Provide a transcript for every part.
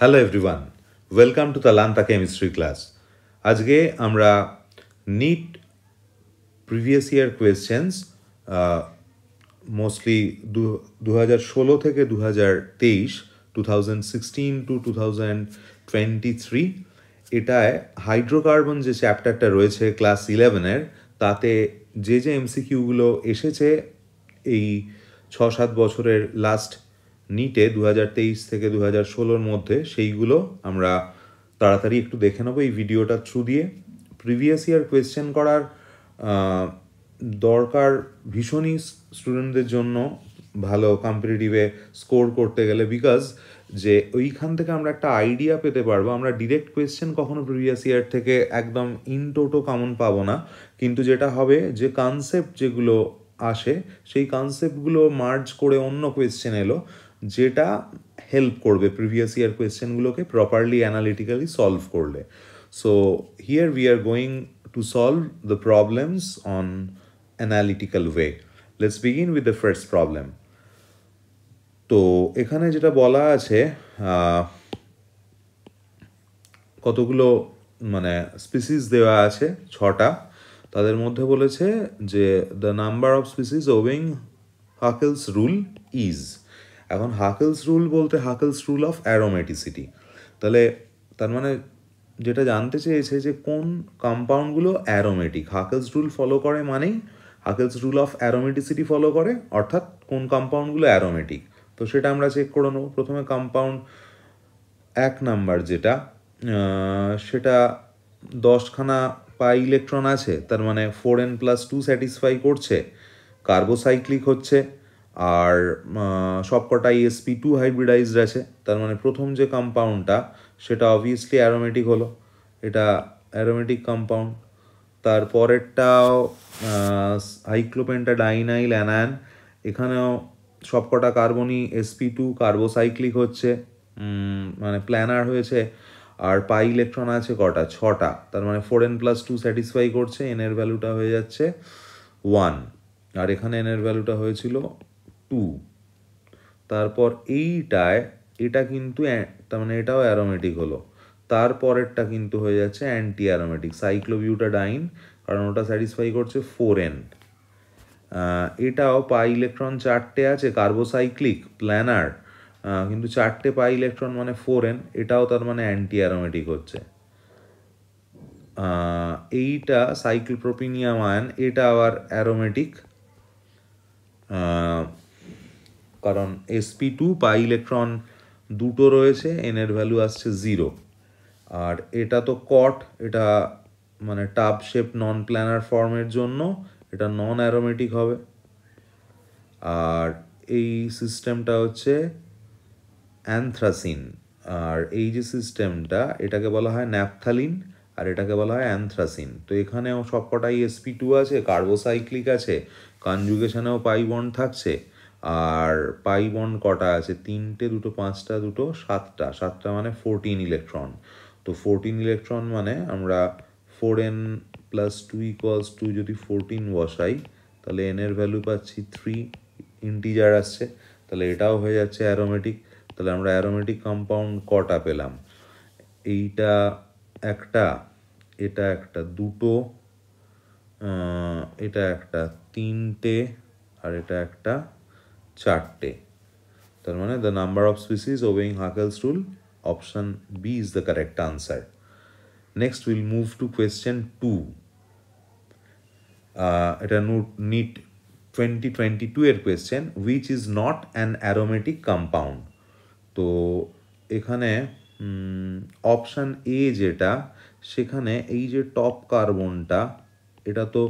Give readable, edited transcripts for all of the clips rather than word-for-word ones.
Hello everyone, welcome to Talanta chemistry class. আজকে আমরা NEET previous year questions mostly 2016 থেকে 2023, 2016 two 2023 এটায় hydrocarbon যে চ্যাপ্টারটা রয়েছে ক্লাস 11-এর, তাতে যে এমসিকিউগুলো এসেছে এই 6-7 বছরের লাস্ট নিটে 2023 থেকে 2016-র মধ্যে, সেইগুলো আমরা তাড়াতাড়ি একটু দেখে নেবো এই ভিডিওটা থ্রু দিয়ে। প্রিভিয়াস ইয়ার কোয়েশ্চেন করার দরকার ভীষণই স্টুডেন্টদের জন্য, ভালো কম্পিটিটিভে স্কোর করতে গেলে, বিকজ যে ওইখান থেকে আমরা একটা আইডিয়া পেতে পারবো। আমরা ডিরেক্ট কোয়েশ্চেন কখনো প্রিভিয়াস ইয়ার থেকে একদম ইন টোটো কমন পাবো না, কিন্তু যেটা হবে যে কনসেপ্ট যেগুলো আসে সেই কনসেপ্টগুলো মার্জ করে অন্য কোয়েশ্চেন এলো, যেটা হেল্প করবে প্রিভিয়াস ইয়ার কোয়েশ্চেনগুলোকে প্রপারলি অ্যানালিটিক্যালি সলভ করলে। So here we are going to solve the problems on analytical way. Let's begin with the first problem. তো এখানে যেটা বলা আছে, কতগুলো মানে স্পিসিস দেওয়া আছে, 6টা। তাদের মধ্যে বলেছে যে the number of species obeying Huckel's rule is. এখন হাকেলস রুল বলতে হাকেলস রুল অফ অ্যারোমেটিসিটি। তাহলে তার মানে যেটা জানতে চেয়েছে যে কোন কম্পাউন্ডগুলো অ্যারোমেটিক। হাকেলস রুল ফলো করে মানেই হাকেলস রুল অফ অ্যারোমেটিসিটি ফলো করে, অর্থাৎ কোন কম্পাউন্ডগুলো অ্যারোমেটিক। তো সেটা আমরা চেক করে নেব। প্রথমে কম্পাউন্ড 1 নাম্বার যেটা, সেটা 10খানা পাই ইলেকট্রন আছে, তার মানে 4n+2 স্যাটিসফাই করছে, কার্বোসাইক্লিক হচ্ছে, আর সবকটাই sp2 হাইব্রিডাইজড আছে। তার মানে প্রথম যে কম্পাউন্ডটা সেটা অবভিয়াসলি অ্যারোমেটিক হলো, এটা অ্যারোমেটিক কম্পাউন্ড। তারপরেরটাও সাইক্লোপেন্টাডাইনাইল অ্যানায়ন, এখানেও সবকটা কার্বনই sp2 কার্বোসাইক্লিক হচ্ছে, মানে প্ল্যানার হয়েছে, আর পাই ইলেকট্রন আছে কটা, 6টা। তার মানে 4n+2 স্যাটিসফাই করছে, এন এর ভ্যালুটা হয়ে যাচ্ছে 1, আর এখানে এন এর ভ্যালুটা হয়েছিল 2। তারপর এইটায় এটা কিন্তু তার মানে এটাও অ্যারোমেটিক হলো। তারপরেরটা কিন্তু হয়ে যাচ্ছে অ্যান্টি অ্যারোমেটিক, সাইক্লোবিউটাডাইন, কারণ ওটা স্যাটিসফাই করছে 4n। এটাও পাই ইলেকট্রন 4টে আছে, কার্বোসাইক্লিক প্ল্যানার, কিন্তু 4টে পাই ইলেকট্রন মানে 4n, এটাও তার মানে অ্যান্টি অ্যারোমেটিক হচ্ছে। এইটা সাইক্লোপ্রোপিনিয়াম আয়ন, এটা আবার অ্যারোমেটিক, কারণ sp2 পাই ইলেকট্রন 2টো রয়েছে, এন এর ভ্যালু আসছে 0। আর এটা তো কট, এটা মানে টাব শেপ নন প্ল্যানার ফর্মের জন্য এটা নন অ্যারোমেটিক হবে। আর এই সিস্টেমটা হচ্ছে অ্যানথ্রাসিন, আর এই যে সিস্টেমটা এটাকে বলা হয় ন্যাপথালিন, আর এটাকে বলা হয় অ্যানথ্রাসিন। তো এখানেও সবকটাই sp2 আছে, কার্বোসাইক্লিক আছে, কনজুগেশনেও পাই বন্ড থাকছে, আর পাই বন্ড কটা আছে, 3টে, 2টো, 5টা, 2টো, 7টা মানে 14 ইলেকট্রন। তো 14 ইলেকট্রন মানে আমরা 4n+2 যদি 14 বসাই, তাহলে এন এর ভ্যালু পাচ্ছি 3, ইন্টিজার আসছে, তাহলে এটাও হয়ে যাচ্ছে অ্যারোমেটিক। তাহলে আমরা অ্যারোমেটিক কম্পাউন্ড কটা পেলাম, এইটা একটা, এটা একটা, 2টো, এটা একটা, 3টে, আর এটা একটা, 4টে। তার মানে the number of species obeying Huckel's rule, option B is the correct answer. Next will move to question 2। এটা নিট 2022 এর question, which is not an aromatic compound. তো এখানে অপশান এ যেটা, সেখানে এই যে টপ কার্বনটা, এটা তো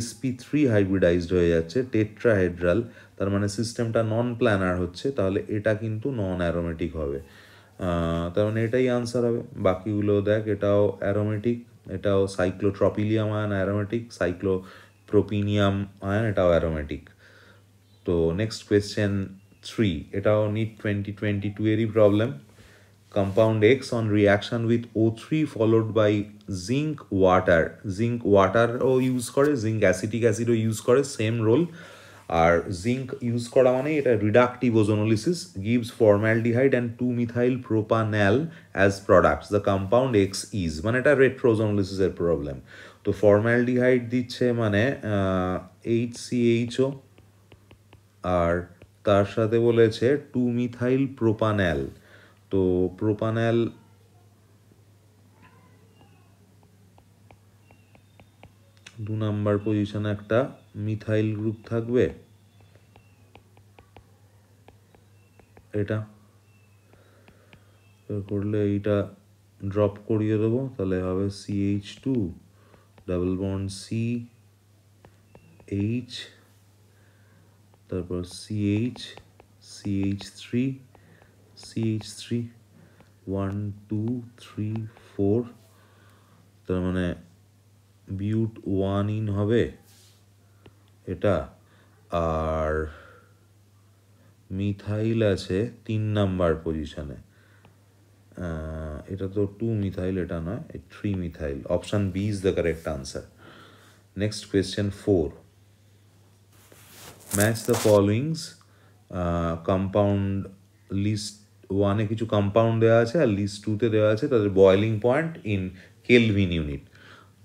sp3 হাইব্রিডাইজড হয়ে যাচ্ছে, টেট্রাহেড্রাল, তার মানে সিস্টেমটা নন প্ল্যানার হচ্ছে, তাহলে এটা কিন্তু নন অ্যারোমেটিক হবে। তার মানে এটাই আনসার হবে। বাকিগুলো দেখ, এটাও অ্যারোমেটিক, এটাও cyclotropylium ion aromatic, cyclopropenium ion এটাও অ্যারোমেটিক। তো নেক্সট কোয়েশ্চেন 3, এটাও নিট 2022 এরই problem. Compound X on reaction with O3 followed by zinc water, zinc ওয়াটারও ইউজ করে, জিঙ্ক অ্যাসিটিক অ্যাসিডও ইউজ করে, সেম রোল। আর জিঙ্ক ইউজ করা মানে এটা reductive ozonolysis gives formaldehyde and two methyl propanol as products the compound X is, মানে এটা রেট্রো ওজোনোলিসিসের প্রবলেম। তো ফর্মালডিহাইড দিচ্ছে মানে HCHO, আর তার সাথে বলেছে 2-মিথাইল প্রোপানল। তো প্রোপানল 2 নাম্বার পজিশনে একটা মিথাইল গ্রুপ থাকবে, এটা করলে এইটা ড্রপ করিয়ে দেবো, তাহলে হবে CH2 ডাবল বন্ড CH, তারপর CH CH3 CH3 1 2 3 4, তার মানে বিউট 1 ইন হবে এটা। আর মিথাইল আছে 3 নাম্বার পজিশনে, এটা তো 2 মিথাইল, এটা নয়, 3 methyl. Option B is the correct answer. Next question 4, match the followings compound list 1-এ কিছু কম্পাউন্ড দেওয়া আছে আর লিস্ট 2-তে দেওয়া আছে তাদের boiling point in kelvin unit.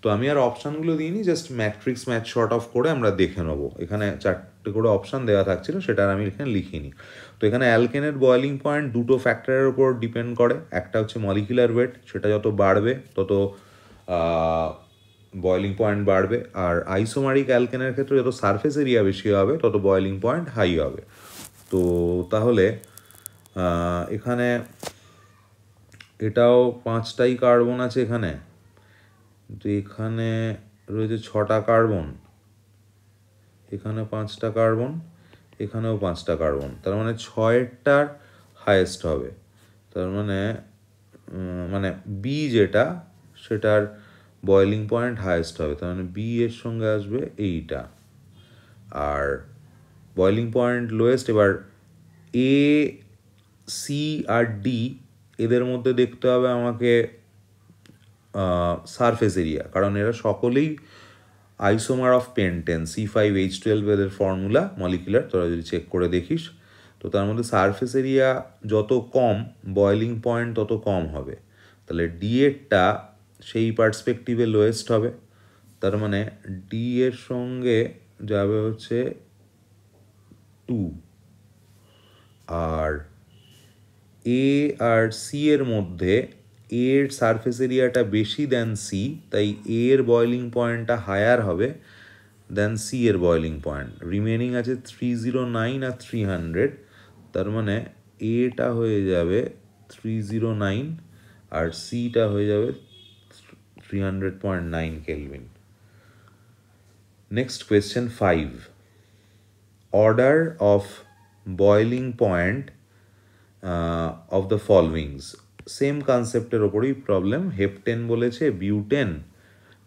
তো আমি আর অপশানগুলো দিইনি, just matrix match short of করে আমরা দেখে নেবো। এখানে 4টে করে অপশান দেওয়া থাকছিল, সেটা আর আমি এখানে লিখিনি। তো এখানে অ্যালকেনের বয়লিং পয়েন্ট দুটো ফ্যাক্টরের উপর ডিপেন্ড করে, একটা হচ্ছে মলিকুলার ওয়েট, সেটা যত বাড়বে তত বয়লিং পয়েন্ট বাড়বে, আর আইসোমারিক অ্যালকেনের ক্ষেত্রে যত সারফেস এরিয়া বেশি হবে তত বয়লিং পয়েন্ট হাই হবে। তো তাহলে এখানে এটাও 5টাই কার্বন আছে এখানে, তো এখানে রয়েছে 6টা কার্বন, এখানে 5টা কার্বন, এখানেও 5টা কার্বন, তার মানে 6এরটার হায়েস্ট হবে। তার মানে মানে বি যেটা সেটার বয়লিং পয়েন্ট হায়েস্ট হবে, তার মানে বি এর সঙ্গে আসবে এইটা, আর বয়লিং পয়েন্ট লোয়েস্ট। এবার এ সি আর ডি এদের মধ্যে দেখতে হবে আমাকে সারফেস এরিয়া, কারণ এরা সকলেই আইসোমার অফ পেন্টেন C5H12 এদের ফর্মুলা মলিকুলার, তোরা যদি চেক করে দেখিস। তো তার মধ্যে সারফেস এরিয়া যত কম বয়লিং পয়েন্ট তত কম হবে, তাহলে ডি এরটা সেই পার্সপেক্টিভে লোয়েস্ট হবে, তার মানে ডি এর সঙ্গে যাবে হচ্ছে 2, আর এ আর সি এর মধ্যে এর সারফেস এরিয়াটা বেশি দেন সি, তাই এ এর বয়লিং পয়েন্টটা হায়ার হবে দেন সি এর বয়লিং পয়েন্ট। রিমেনিং আছে 309 আর 300, তার মানে এটা হয়ে যাবে 309 আর সিটা হয়ে যাবে 300.9 kelvin. Next question 5, order of boiling point of the followings. Same কনসেপ্টের ওপরেই প্রবলেম। হেপটেন বলেছে, butane,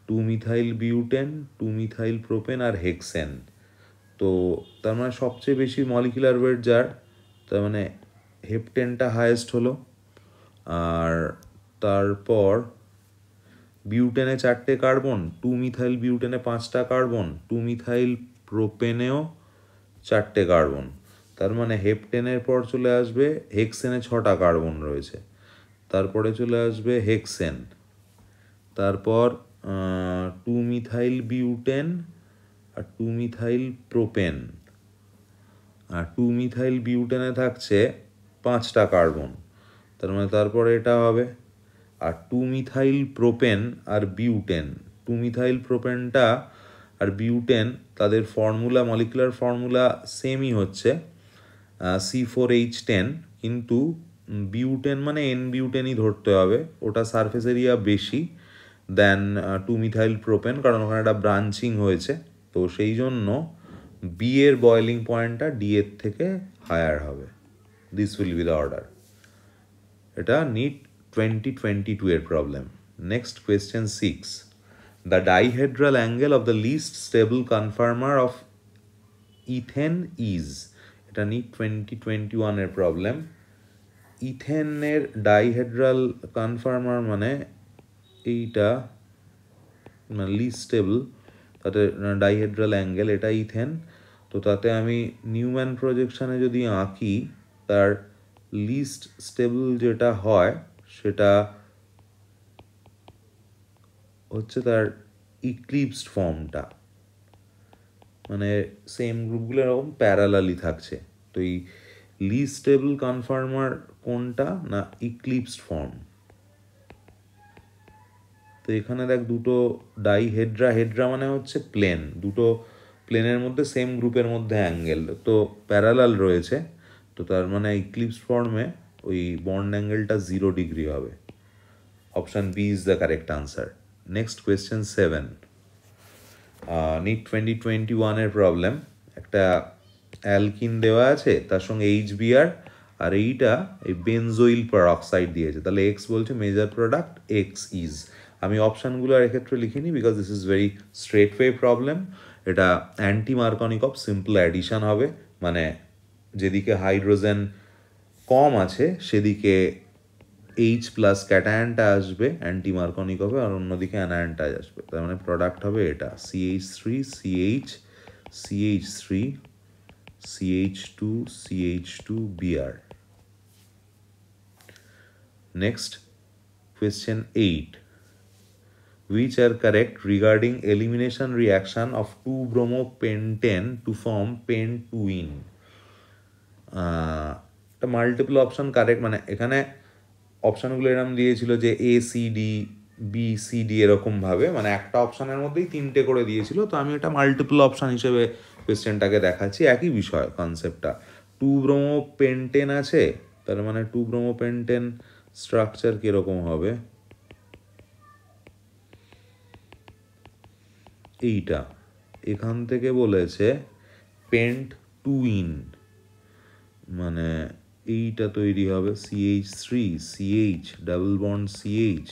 two methyl butane, two methyl propane আর হেক্সেন। তো তার মানে সবচেয়ে বেশি মলিকুলার ওয়েট যার, তার মানে হেপটেনটা হায়েস্ট হলো, আর তারপর বিউটেনে 4টে কার্বন, 2-মিথাইল বিউটেনে 5টা কার্বন, 2-মিথাইল প্রোপেনেও 4টে কার্বন, তার মানে হেপটেনের পর চলে আসবে হেক্সেনে 6টা কার্বন রয়েছে, তারপরে চলে আসবে হেক্সেন, তারপর 2-মিথাইল বিউটেন আর 2-মিথাইল প্রোপেন, আর 2-মিথাইল বিউটেনে থাকছে 5টা কার্বন, তার মানে তারপরে এটা হবে। আর 2-মিথাইল প্রোপেন আর বিউটেন, 2-মিথাইল প্রোপেনটা আর বিউটেন তাদের ফর্মুলা মলিকুলার ফর্মুলা সেমই হচ্ছে C4H10, কিন্তু বিউটেন মানে এন বিউটেনই ধরতে হবে, ওটা সারফেস এরিয়া বেশি দেন 2-মিথাইল প্রোপেন, কারণ ওখানে একটা ব্রাঞ্চিং হয়েছে, তো সেই জন্য বি এর বয়লিং পয়েন্টটা ডি এর থেকে হায়ার হবে। This will be the order. এটা নিট 2022 এর problem. Next question 6, the dihedral angle of the least stable conformer of ethane is. এটা নিট 2021 এর প্রবলেম। ইথেনের ডাইহেড্রাল কনফার্মার মানে এইটা লিস্ট স্টেবল, তাতে ডাইহেড্রাল অ্যাঙ্গেল, এটা ইথেন। তো তাতে আমি নিউম্যান প্রজেকশানে যদি আঁকি তার লিস্ট স্টেবল যেটা হয় সেটা হচ্ছে তার ইক্লিপসড ফর্মটা, মানে সেম গ্রুপগুলো এরকম প্যারালালি থাকছে। তো এই লিস্ট স্টেবল কনফার্মার কোনটা না ইক্লিপসড ফর্ম। তো এখানে দেখ দুটো ডাইহেড্রা, হেড্রা মানে হচ্ছে প্লেন, দুটো প্লেনের মধ্যে সেম গ্রুপের মধ্যে অ্যাঙ্গেল তো প্যারালাল রয়েছে, তো তার মানে ইক্লিপস ফর্মে ওই বন্ড অ্যাঙ্গেলটা 0 ডিগ্রি হবে। Option B is the correct answer. Next question 7, NEET 2021-এর প্রবলেম। একটা অ্যালকিন দেওয়া আছে, তার সঙ্গে HBr আর এইটা এই বেনজোইল পারঅক্সাইড দিয়েছে, তাহলে এক্স বলছে মেজর প্রোডাক্ট, এক্স ইজ। আমি অপশানগুলো আর এক্ষেত্রে লিখিনি because this is very straight way problem. এটা অ্যান্টি মার্কনিকভ সিম্পল অ্যাডিশন হবে, মানে যেদিকে হাইড্রোজেন কম আছে সেদিকে H প্লাস ক্যাটায়নটা আসবে অ্যান্টি মার্কনিকভে, আর অন্যদিকে অ্যানায়নটা আসবে, তার মানে প্রোডাক্ট হবে এটা CH3 CH CH3 CH2 CH2 Br. Next, question 8. Which are correct regarding elimination reaction of 2-bromopentane to form pentuine? একটা মাল্টিপল অপশন কারেক্ট, মানে এখানে অপশানগুলো এরকম দিয়েছিল যে ACD BCD এরকমভাবে, মানে একটা অপশানের মধ্যেই 3টে করে দিয়েছিল, তো আমি এটা মাল্টিপল অপশান হিসেবে কোয়েশ্চেনটাকে দেখাচ্ছি। একই বিষয় কনসেপ্টটা, 2-ব্রোমোপেন্টেন আছে, তার মানে 2-ব্রোমোপেন্টেন স্ট্রাকচার কীরকম হবে, এইটা এখান থেকে বলেছে পেন্ট টুইন, মানে এইটা তৈরি হবে CH3 CH double bond CH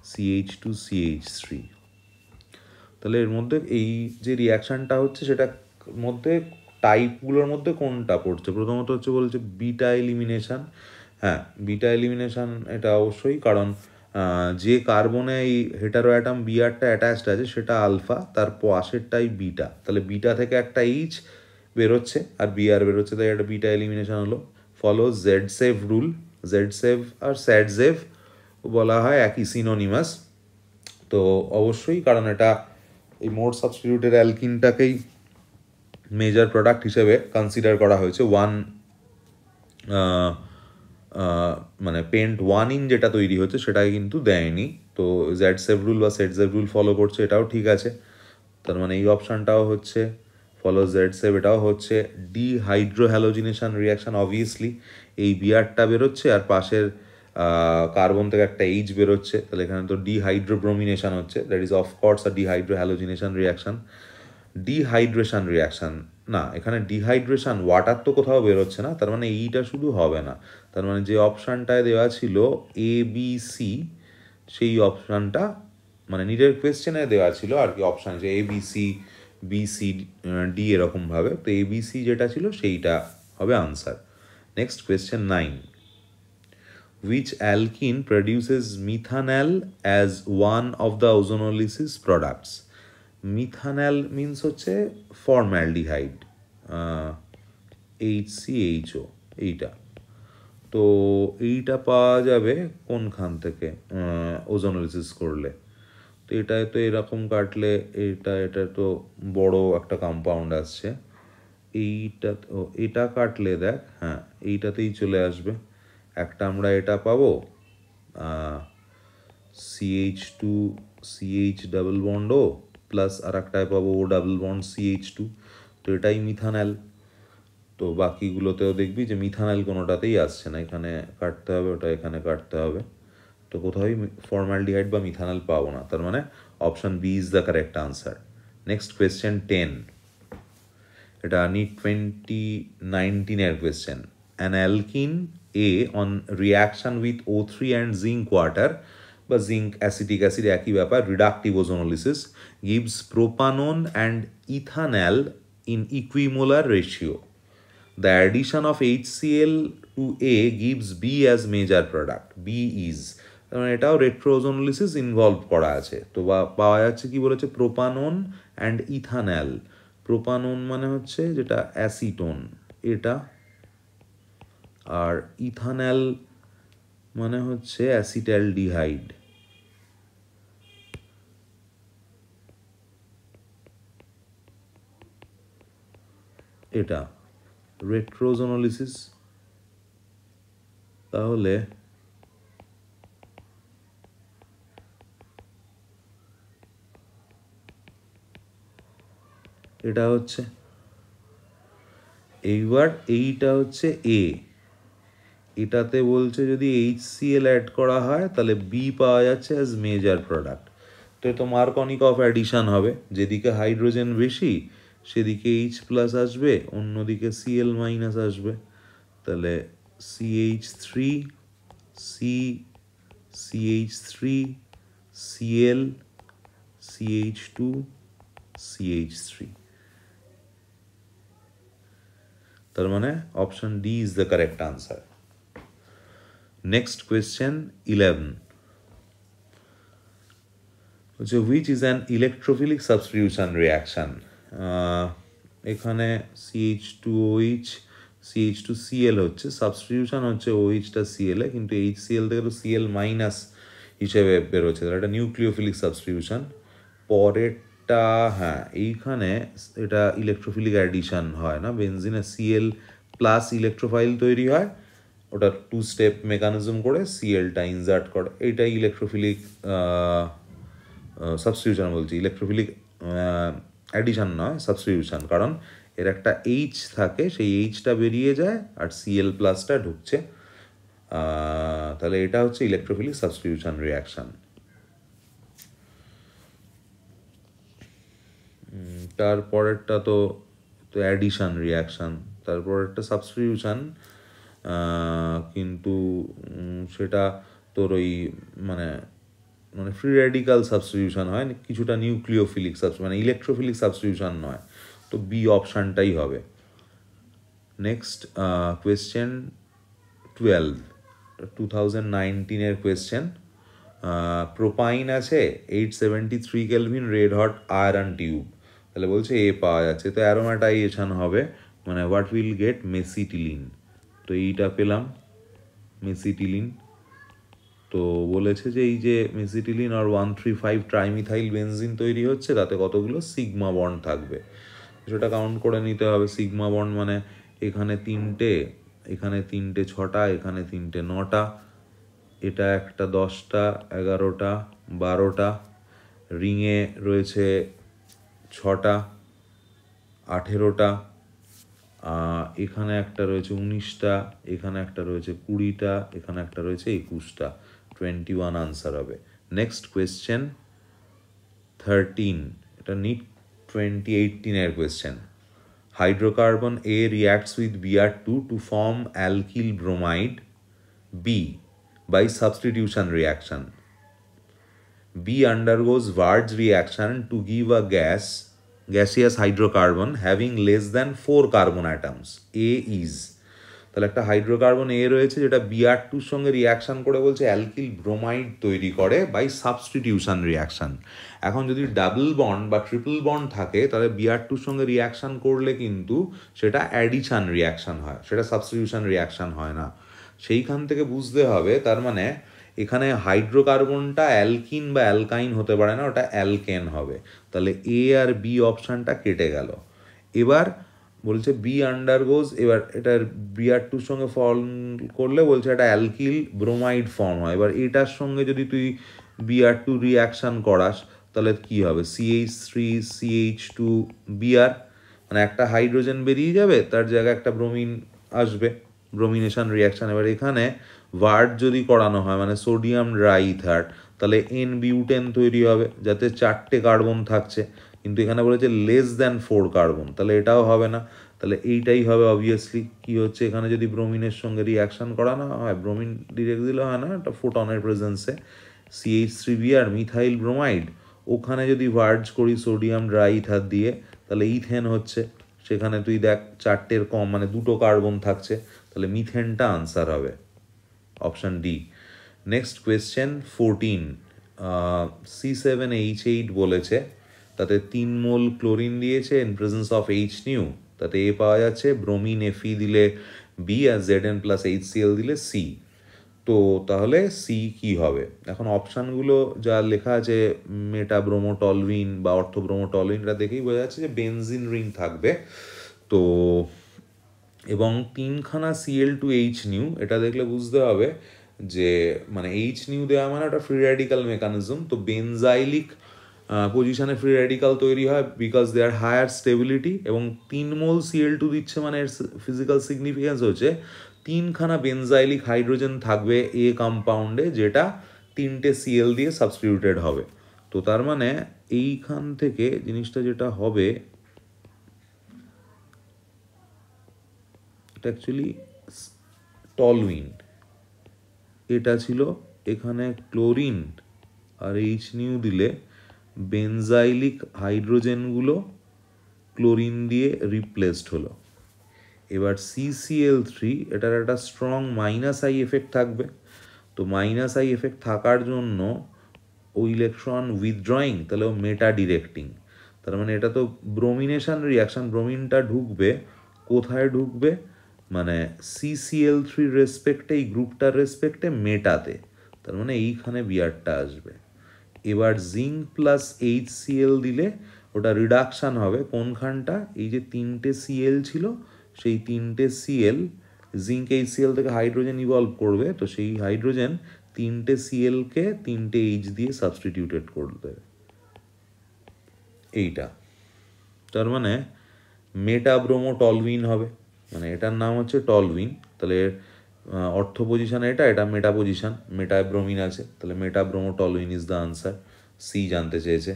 CH2 CH3। তাহলে এর মধ্যে এই যে রিয়াকশানটা হচ্ছে সেটার মধ্যে টাইপগুলোর মধ্যে কোনটা পড়ছে, প্রথমত হচ্ছে বলছে বিটা এলিমিনেশন। হ্যাঁ, বিটা এলিমিনেশন এটা অবশ্যই, কারণ যে কার্বনে এই হেটারো অ্যাটম বিআরটা অ্যাটাচড আছে সেটা আলফা, তার পাশেরটাই বিটা, তাহলে বিটা থেকে একটা এইচ বেরোচ্ছে আর বিআর বেরোচ্ছে, তাই একটা বিটা এলিমিনেশন হলো। Follow Zaitsev rule, Zaitsev আর স্যাড সেভ বলা হয় একই, সিনোনিমাস। তো অবশ্যই, কারণ এটা এই মোড সাবস্টিটিউটেড অ্যালকিনটাকেই মেজর প্রোডাক্ট হিসেবে কনসিডার করা হয়েছে। মানে পেন্ট 1 যেটা তৈরি হচ্ছে সেটাই কিন্তু দেয়নি, তো জেড সেভ রুল বা সেড সেভ রুল ফলো করছে, এটাও ঠিক আছে। তার মানে এই অপশানটাও হচ্ছে ফলো জেড সেভ, এটাও হচ্ছে। ডিহাইড্রোহ্যালোজিনেশন রিয়াকশান, অবভিয়াসলি এই বিআরটা বেরোচ্ছে আর পাশের কার্বন থেকে একটা এইচ বেরোচ্ছে, তাহলে এখানে তো ডিহাইড্রোব্রোমিনেশন হচ্ছে, that is of course a dehydrohalogenation reaction. Dehydration reaction না, এখানে ডিহাইড্রেশন ওয়াটার তো কোথাও বেরোচ্ছে না, তার মানে এইটা শুধু হবে না, তার মানে যে অপশানটায় দেওয়া ছিল ABC সেই অপশানটা, মানে নিটের কোয়েশ্চেনে দেওয়া ছিল আর কি অপশান, যে ABC BC D এরকমভাবে, তো ABC যেটা ছিল সেইটা হবে answer. Next question 9. Which alkene produces methanal as one of the ozonolysis products? Methanol means হচ্ছে ফর্ম্যালডিহাইড, HCHO, এইটা। তো এইটা পাওয়া যাবে কোনখান থেকে ওজোনোলিসিস করলে, তো এটায় তো এরকম কাটলে এটা তো বড় একটা কম্পাউন্ড আসছে, এটা কাটলে দেখ, হ্যাঁ এইটাতেই চলে আসবে। একটা আমরা এটা পাবো CH2 CH ডাবল বন্ড ও প্লাস আর একটায় পাবো ও ডাবল বন্ড CH2, তো এটাই মিথানল। তো বাকিগুলোতেও দেখবি যে মিথানল কোনোটাতেই আসছে না, এখানে কাটতে হবে, ওটা এখানে কাটতে হবে, তো কোথাওই ফর্মালডিহাইড বা মিথানল পাবো না, তার মানে option B is the correct answer. Next question 10, এটা নিট 2019-এর question. An alkene A on reaction with O3 and zinc water বা জিঙ্ক অ্যাসিটিক অ্যাসিড একই ব্যাপার, reductive ozonolysis, gives propanone and ethanal in equimolar ratio. The addition of HCl to A gives B as major product. B is, এটাও রেট্রোওজোনোলিসিস involve করা আছে, তো পাওয়া যাচ্ছে কি বলেছে, প্রোপানন অ্যান্ড ইথানল। প্রোপানন মানে হচ্ছে যেটা অ্যাসিটোন এটা, আর ইথানল মানে হচ্ছে অ্যাসিটালডিহাইড। এটা রেট্রোজোনোলিসিস। তাহলে এটা হচ্ছে, এইবার এইটা হচ্ছে এ, এটাতে বলছে যদি HCl অ্যাড করা হয় তাহলে বি পাওয়া যাচ্ছে অ্যাজ মেজর প্রোডাক্ট। তো এটা মার্কনিক অফ অ্যাডিশন হবে, যেদিকে হাইড্রোজেন বেশি সেদিকে H প্লাস আসবে, অন্যদিকে Cl মাইনাস আসবে। তাহলে CH3 C CH3 Cl CH2 CH3। তার মানে option D is the correct answer. Next question 11 হচ্ছে which is an electrophilic substitution reaction. এখানে CH2OH CH2Cl হচ্ছে, সাবস্টিটিউশন হচ্ছে OH-টা Cl এ, কিন্তু HCl থেকে তো Cl মাইনাস হিসেবে বেরোচ্ছে, তাহলে এটা নিউক্লিওফিলিক সাবস্টিটিউশন। পরেরটা হ্যাঁ এইখানে এটা ইলেকট্রোফিলিক অ্যাডিশন হয় না, বেনজিনে Cl প্লাস ইলেকট্রোফাইল তৈরি হয়, ওটা 2 স্টেপ মেকানিজম করে Cl-টা ইনজার্ট করে, এইটাই ইলেকট্রোফিলিক সাবস্টিটিউশন বলছি, ইলেকট্রোফিলিক অ্যাডিশন নয় সাবস্টিটিউশন, কারণ এর একটা H থাকে, সেই H-টা বেরিয়ে যায় আর Cl প্লাসটা ঢুকছে, তাহলে এটা হচ্ছে ইলেকট্রোফিলিক সাবস্টিটিউশন রিয়াকশন। তারপরেরটা তো অ্যাডিশন রিয়াকশন, তারপরেরটা সাবস্টিটিউশন, কিন্তু সেটা তোর ওই মানে মানে ফ্রি রেডিক্যাল সাবস্টিটিউশন হয়, কিছুটা নিউক্লিওফিলিক মানে ইলেকট্রোফিলিক সাবস্টিটিউশন নয়, তো বি অপশানটাই হবে। নেক্সট কোয়েশ্চেন 12 2019-এর কোয়েশ্চেন। প্রোপাইন আছে 873 kelvin red hot iron tube, তাহলে বলছে এ পাওয়া যাচ্ছে, তো অ্যারোমাটাইজেশন হবে, মানে হোয়াট উইল গেট মেসিটিলিন, তো এইটা পেলাম মেসিটিলিন। তো বলেছে যে এই যে মেসিটিলিন আর 135 ট্রাইমিথাইল বেনজিন তৈরি হচ্ছে, তাতে কতগুলো সিগমা বন্ড থাকবে সেটা কাউন্ট করে নিতে হবে। সিগমা বন্ড মানে এখানে 3টে, এখানে 3টে 6টা, এখানে 3টে 9টা, এটা একটা 10টা 11টা 12টা, রিংয়ে রয়েছে 6টা 18টা, এখানে একটা রয়েছে 19টা, এখানে একটা রয়েছে 20টা, এখানে একটা রয়েছে 21টা, 21 আনসার হবে। নেক্সট কোয়েশ্চেন 13, এটা নিট 2018-এর question. Hydrocarbon A reacts with Br2 to form alkyl bromide B by substitution reaction. B undergoes Ward's reaction to give a gaseous hydrocarbon having less than 4 carbon atoms. A is, তাহলে একটা hydrocarbon এ রয়েছে যেটা Br2-র সঙ্গে reaction করে বলছে alkyl bromide তৈরি করে by substitution reaction. এখন যদি ডাবল বন্ড বা ট্রিপল বন্ড থাকে তাহলে Br2-র সঙ্গে রিয়াকশন করলে কিন্তু সেটা অ্যাডিশন রিয়াকশন হয়, সেটা সাবস্টিটিউশন রিয়াকশন হয় না। সেইখান থেকে বুঝতে হবে, তার মানে এখানে হাইড্রোকার্বনটা অ্যালকিন বা অ্যালকাইন হতে পারে না, ওটা অ্যালকেন হবে, তাহলে এ আর বি অপশানটা কেটে গেল। এবার বলছে বি আন্ডারগোজ, এবার এটার Br2-র সঙ্গে ফর্ম করলে বলছে এটা অ্যালকিল ব্রোমাইড ফর্ম হয়, এবার এটার সঙ্গে যদি তুই Br2 রিয়াকশান করাস তাহলে কি হবে CH3CH2Br, মানে একটা হাইড্রোজেন বেরিয়ে যাবে, তার জায়গায় একটা ব্রোমিন আসবে, ব্রোমিনেশন রিয়াকশান। এবার এখানে ওয়ার্ড যদি করানো হয় মানে সোডিয়াম ড্রাইইথার, তাহলে এন বিউটেন তৈরি হবে যাতে 4টে কার্বন থাকছে, কিন্তু এখানে বলেছে লেস দ্যান 4 কার্বন, তাহলে এটাও হবে না, তাহলে এইটাই হবে অবভিয়াসলি। কি হচ্ছে এখানে যদি ব্রোমিনের সঙ্গে রিয়াকশান করানো হয়, ব্রোমিন ডিরেক্ট দিলে হয় না, একটা ফোটনের প্রেজেন্সে CH3Br মিথাইল ব্রোমাইড, ওখানে যদি ভার্জ করি সোডিয়াম ড্রাইইথার দিয়ে তাহলে ইথেন হচ্ছে, সেখানে তুই দেখ 4টের কম মানে 2টো কার্বন থাকছে, তাহলে মিথেনটা আনসার হবে option D. Next question 14, C7H8 বলেছে, তাতে 3 মোল ক্লোরিন দিয়েছে in presence of H new, তাতে এ পাওয়া যাচ্ছে, ব্রোমিন এফি দিলে বি, আর জেড এন প্লাস এইচসিএল দিলে সি। তো তাহলে সি কি হবে? এখন অপশানগুলো যা লেখা আছে মেটাব্রোমোটলুইন বা অর্থোব্রোমোটলুইনটা দেখেই বোঝা যাচ্ছে যে বেনজিন রিং থাকবে। তো এবং 3খানা Cl2H নিউ, এটা দেখলে বুঝতে হবে যে মানে এইচ নিউ দেওয়া মানে একটা ফ্রি র্যাডিক্যাল মেকানিজম। তো বেনজাইলিক পজিশনে ফ্রি র্যাডিক্যাল তৈরি হয় because they are higher stability, এবং 3 মোল Cl2 দিচ্ছে মানে এর ফিজিক্যাল সিগনিফিকেন্স হচ্ছে 3খানা বেনজাইলিক হাইড্রোজেন থাকবে এ কম্পাউন্ডে, যেটা 3টে Cl দিয়ে সাবস্টিটিউটেড হবে। তো তার মানে এইখান থেকে জিনিসটা যেটা হবে, এটা অ্যাকচুয়ালি টলুইন, এটা ছিল এখানে ক্লোরিন, আর এইচ নিউ দিলে বেনজাইলিক হাইড্রোজেনগুলো ক্লোরিন দিয়ে রিপ্লেসড হলো। এবার CCl3 এটার একটা স্ট্রং মাইনাস আই এফেক্ট থাকবে। তো মাইনাস আই এফেক্ট থাকার জন্য ও ইলেকট্রন উইথড্রয়িং, তাহলে ও মেটা ডিরেক্টিং। তার মানে এটা তো ব্রোমিনেশন রিয়াকশান, ব্রোমিনটা ঢুকবে কোথায় ঢুকবে, মানে CCl3 রেসপেক্টে, এই গ্রুপটার রেসপেক্টে মেটাতে। তার মানে এইখানে বিয়ারটা আসবে। এবার জিঙ্ক প্লাস HCl দিলে ওটা রিডাকশান হবে কোনখানটা, এই যে 3টে Cl ছিল সেই 3টে Cl, জিঙ্ক HCl থেকে হাইড্রোজেন ইভলভ করবে, তো সেই হাইড্রোজেন 3টে Clকে 3টে H দিয়ে সাবস্টিটিউটেড করে দেবে এইটা। তার মানে মেটাব্রোমোটলুইন হবে, মানে এটার নাম হচ্ছে টলুইন। তাহলে অর্থ পজিশন এটা, এটা মেটা পজিশন, মেটায় ব্রোমিন আছে, তাহলে মেটাব্রোমোটলুইন ইজ দ্য আনসার। সি জানতে চেয়েছে।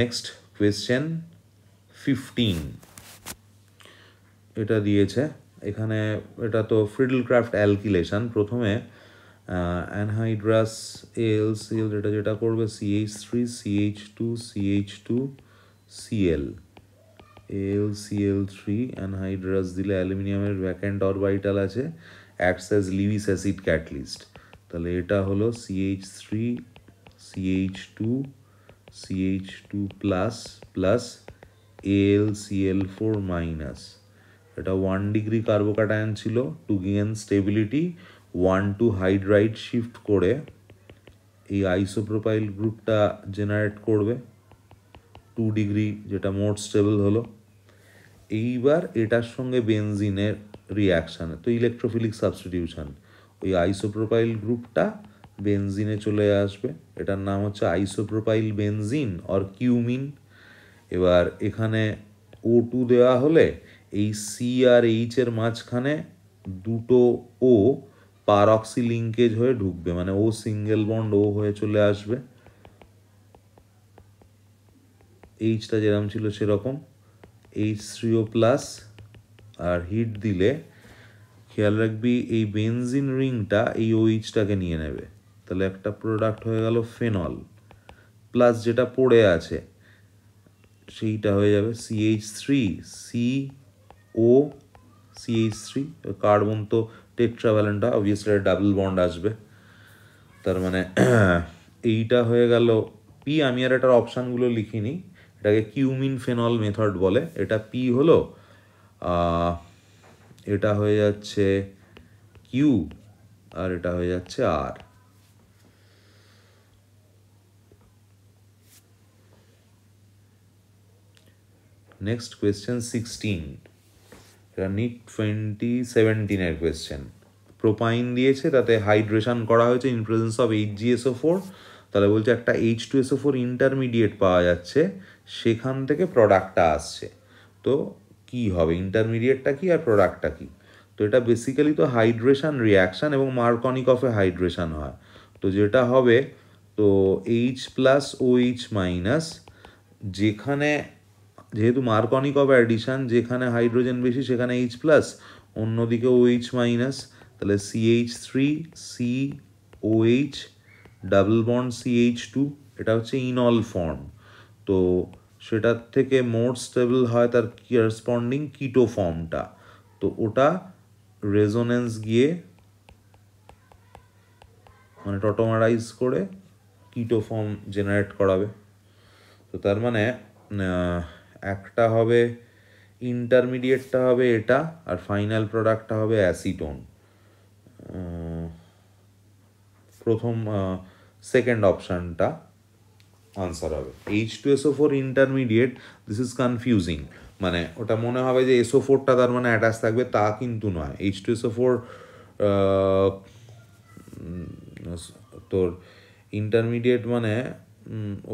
নেক্সট কোয়েশ্চেন 15, এটা দিয়েছে এখানে, এটা তো ফ্রিডলক্রাফট অ্যালকিলেশন। প্রথমে অ্যানহাইড্রাস AlCl, এটা যেটা করবে CH3 CH2 CH2 Cl, AlCl3 anhydrous দিলে অ্যালুমিনিয়ামের ভ্যাকেন্ট অরবিটাল আছে, acts as Lewis acid catalyst. তাহলে এটা হলো CH3 CH2 CH2 plus plus AlCl4 minus. এটা 1 ডিগ্রি কার্বোকাটায়ন ছিল, to gain stability 1 to hydride shift করে এই আইসোপ্রোপাইল গ্রুপটা জেনারেট করবে 2 ডিগ্রি, যেটা মোর স্টেবল হলো। এইবার এটার সঙ্গে বেনজিনের রিয়াকশানে, তো ইলেকট্রোফিলিক সাবস্টিটিউশন, ওই আইসোপ্রোপাইল গ্রুপটা বেনজিনে চলে আসবে, এটার নাম হচ্ছে আইসোপ্রোপাইল বেনজিন অর কিউমিন। এবার এখানে O2 দেওয়া হলে এই সি আর এইচ এর মাঝখানে দুটো ও পারঅক্সি লিঙ্কেজ হয়ে ঢুকবে, মানে ও সিঙ্গেল বন্ড ও হয়ে চলে আসবে, এইচটা যেরকম ছিল সেরকম, H3O প্লাস, আর হিট দিলে খেয়াল রাখবি এই বেনজিন রিংটা এই OH-টাকে নিয়ে নেবে, তাহলে একটা প্রোডাক্ট হয়ে গেল ফেনল, প্লাস যেটা পড়ে আছে সেইটা হয়ে যাবে CH3 CO CH3, কার্বন তো টেট্রাভ্যালেন্ট, অবভিয়াসলি ডাবল বন্ড আসবে। তার মানে এইটা হয়ে গেল পি। আমি আর এটার অপশানগুলো লিখিনি, এটাকে কিউমিন ফেনল মেথড বলে। এটা পি হলো, এটা হয়ে যাচ্ছে কিউ, আর এটা হয়ে যাচ্ছে আর। নেক্সট কোয়েশ্চেন 16, এটা নিট 2017 এর কোয়েশ্চেন। প্রোপাইন দিয়েছে, তাতে হাইড্রেশন করা হয়েছে ইন প্রেজেন্স অফ HgSO4, তাহলে বলছে একটা H2SO4 ইন্টারমিডিয়েট পাওয়া যাচ্ছে, সেখান থেকে প্রোডাক্টটা আসছে। তো কি হবে, ইন্টারমিডিয়েটটা কি আর প্রোডাক্টটা কি? তো এটা বেসিক্যালি তো হাইড্রেশন রিয়াকশান, এবং মার্কনিকফে হাইড্রেশন হয়। তো যেটা হবে, তো H প্লাস OH মাইনাস, যেখানে যেহেতু মার্কনিকফ অ্যাডিশন, যেখানে হাইড্রোজেন বেশি সেখানে H প্লাস, অন্যদিকে OH মাইনাস, তাহলে CH3 COH double bond CH2, এটা হচ্ছে ইনল ফর্ম। তো সেটার থেকে মোর স্টেবল হয় তার করেসপন্ডিং কিটো ফর্মটা, তো ওটা রেজোনেন্স গিয়ে মানে টটোমারাইজ করে কিটো ফর্ম জেনারেট করাবে। তো তার মানে একটা হবে ইন্টারমিডিয়েটটা হবে এটা, আর ফাইনাল প্রোডাক্টটা হবে অ্যাসিটোন। প্রথম সেকেন্ড অপশানটা আনসার হবে। H2SO4 intermediate, this is confusing, মানে ওটা মনে হবে যে SO4টা তার মানে অ্যাটাচ থাকবে, তা কিন্তু নয়। H2SO4 তোর ইন্টারমিডিয়েট মানে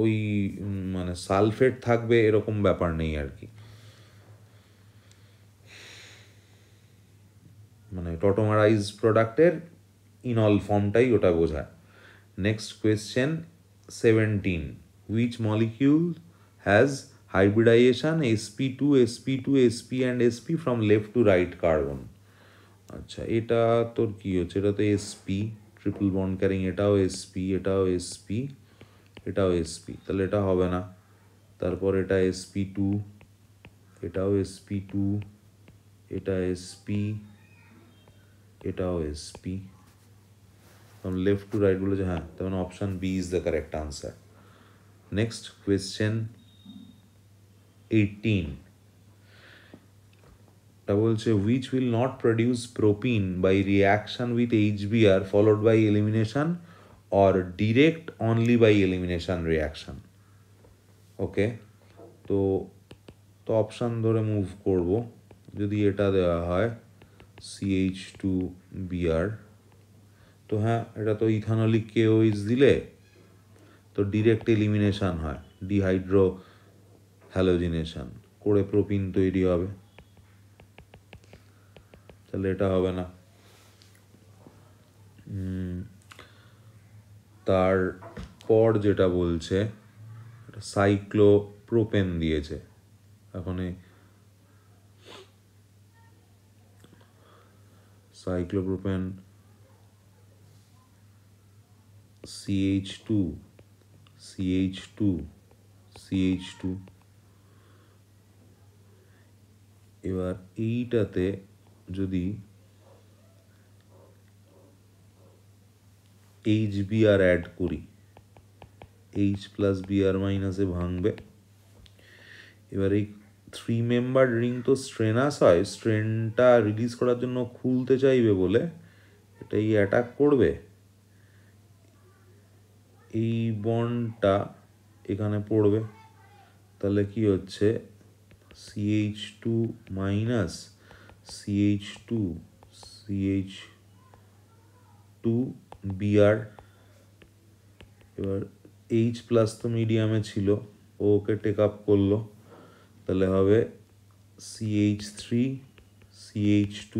ওই মানে সালফেট থাকবে এরকম ব্যাপার নেই আর কি, মানে টটোমারাইজ প্রোডাক্টের ইনল ফর্মটাই ওটা বোঝায়। Next question 17, which molecule has hybridization sp2 sp2 sp and sp from left to right carbon? আচ্ছা, এটা তোর কি হচ্ছে, এটা তো sp ট্রিপল বন্ড ক্যারিং, এটাও sp, এটাও sp, এটাও sp, তাহলে এটা হবে না। তারপর এটা sp2, এটাও sp2, এটা sp, এটাও sp, লেফট টু রাইট বলেছে, হ্যাঁ, তার মানে option B is the correct answer. Next question 18, টা বলছে which will not produce propyne by reaction with HBr followed by elimination or direct only by elimination reaction. Okay, তো তো option ধরে move করব। যদি এটা দেওয়া হয় CH2Br, তো হ্যাঁ, এটা তো ইথানলিক KOH দিলে তো ডিরেক্ট এলিমিনেশন হয়, ডিহাইড্রো হ্যালোজিনেশন করে প্রোপিন তৈরি হবে, তাহলে এটা হবে না। তারপর যেটা বলছে সাইক্লোপ্রোপেন দিয়েছে, এখন সাইক্লোপ্রোপেন CH2 CH2 CH2, এবার এইটাতে যদি HBr অ্যাড করি, H প্লাস Br মাইনাসে ভাঙবে। এবার এই 3 মেম্বার রিং তো স্ট্রেনাস হয়, স্ট্রেনটা রিলিজ করার জন্য খুলতে চাইবে বলে এটাই অ্যাটাক করবে, এই বন্ডটা এখানে পড়বে, তাহলে কি হচ্ছে CH2 মাইনাস CH2 CH2Br, এবার H প্লাস তো মিডিয়ামে ছিল, ওকে টেক আপ করলো, তাহলে হবে CH3 CH2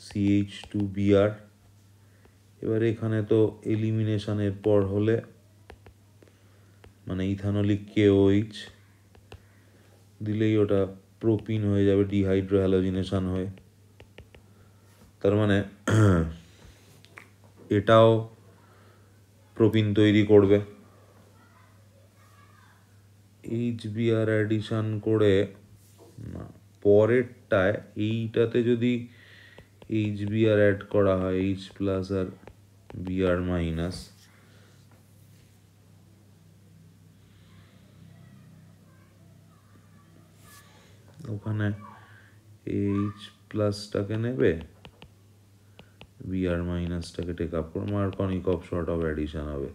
CH2Br। এবার এখানে তো এলিমিনেশনের পর হলে মানে ইথানলিক KOH দিলেই ওটা প্রোপিন হয়ে যাবে, ডিহাইড্রো হ্যালোজিনেশন হয়ে, তার মানে এটাও প্রোপিন তৈরি করবে। HBr অ্যাডিশন করে পরেরটায় এইটাতে যদি HBr অ্যাড করা হয়, H প্লাস আর Br মাইনাস, ওখানে H প্লাসটাকে নেবে, Br মাইনাসটাকে টেক আপ করবো, আর কনিকভ শর্ট অফ অ্যাডিশন হবে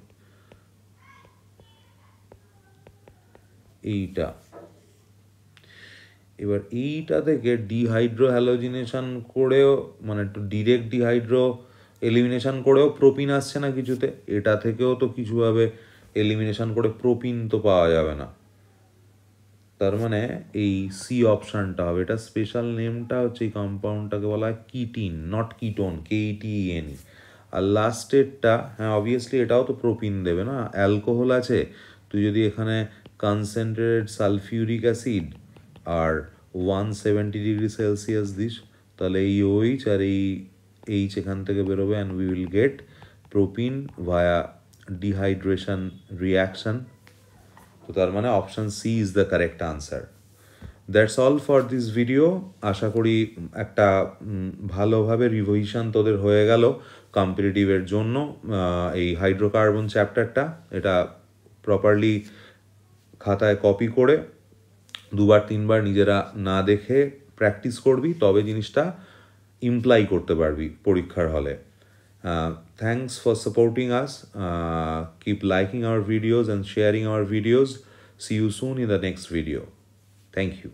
এইটা। এবার এইটা থেকে ডিহাইড্রো হ্যালোজিনেশন করেও মানে একটু ডিরেক্ট ডিহাইড্রো এলিমিনেশন করেও প্রোপিন আসছে না কিছুতে, এটা থেকেও তো কিছুভাবে এলিমিনেশন করে প্রোপিন তো পাওয়া যাবে না, তার মানে এই সি অপশানটা হবে। এটা স্পেশাল নেমটা হচ্ছে এই কম্পাউন্ডটাকে বলা হয় কিটিন, নট কিটোন, KETEN। আর লাস্টেরটা, হ্যাঁ অবভিয়াসলি এটাও তো প্রোপিন দেবে না, অ্যালকোহল আছে, তুই যদি এখানে কনসেন্ট্রেটেড সালফিউরিক অ্যাসিড আর 170°C দিস, তাহলে এই OH আর এই H এখান থেকে বেরোবে, and we will get propyne via dehydration reaction. তো তার মানে option C is the correct answer. That's all for this video. আশা করি একটা ভালোভাবে রিভিশন তোদের হয়ে গেল কম্পিটিটিভের জন্য। এই হাইড্রোকার্বন চ্যাপ্টারটা এটা প্রপারলি খাতায় কপি করে 2বার 3বার নিজেরা না দেখে প্র্যাকটিস করবি, তবে জিনিসটা ইমপ্লাই করতে পারবি পরীক্ষার হলে। Thanks for supporting us. Keep liking our videos and sharing our videos. See you soon in the next video. Thank you.